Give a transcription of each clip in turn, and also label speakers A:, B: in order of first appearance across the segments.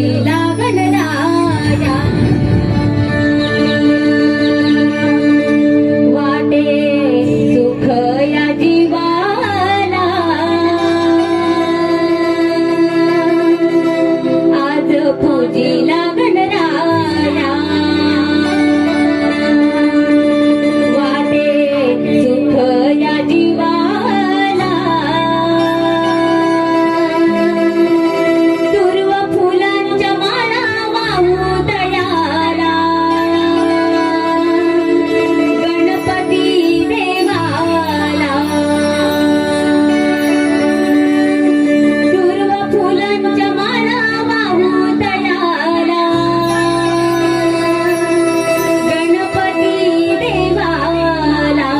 A: पूजिला गणराया वाटे सुख या जीवाला आज पूजिला गणराया वाटे सुख या जीवाला दुर्व फुलांच्या माळा वाहू दयाला गणपती देवाला दुर्व फुलांच्या माळा वाहू दयाला गणपती देवाला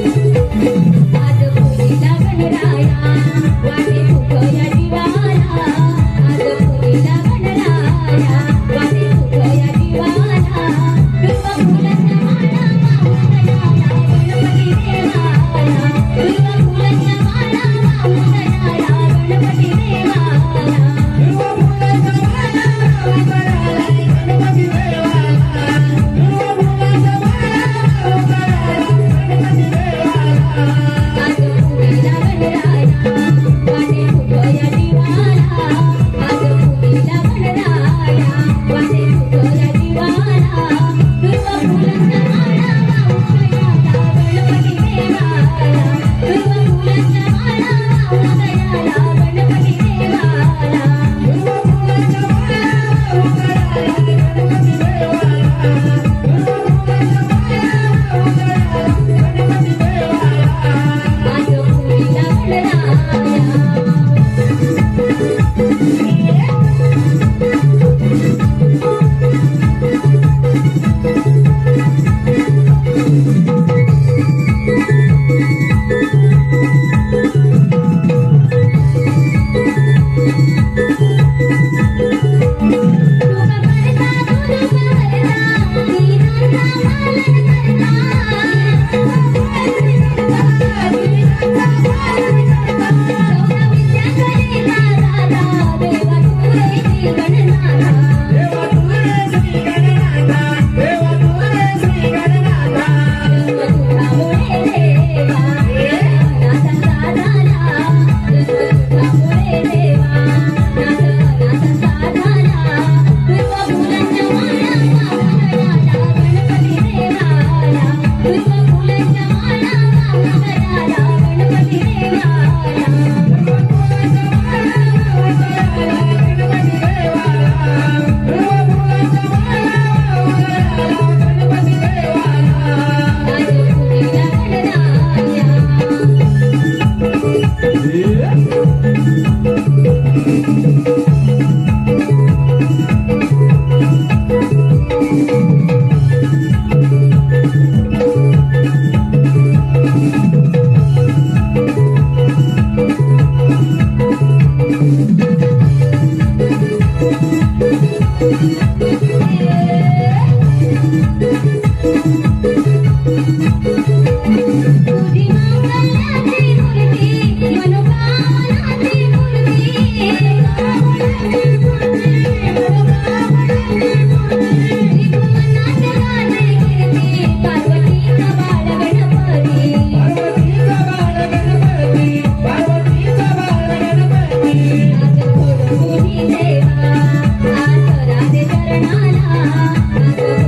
A: आज पूजिला गणराया वाटे सुख या जीवाला आज पूजिला गणराया वाटे सुख या जीवाला दुर्वा फुलांच्या माळा वाहू दयाला गणपती देवाला दुर्वा फुलांच्या माळा वाहू दयाला गणपती देवाला दुर्वा फुलांच्या माळा वाहू दयाला गणपती देवाला दुर्वा फुलांच्या माळा वाहू दयाला गणपती देवाला आज पूजिला गणराया वाटे सुख या जीवाला आज पूजिला गणराया वाटे सुख या जीवाला दुर्वा फुलांच्या माळा वाहू दयाला गणपती देवाला दुर्वा फुलांच्या माळा वाहू दयाला गणपती देवाला दुर्वा फुलांच्या माळा वाहू दयाला गणपती देवाला दुर्वा फुलांच्या माळा वाहू दयाला गणपती देवाला आज पूजिला गणराया देवा आसरा दे चरणाला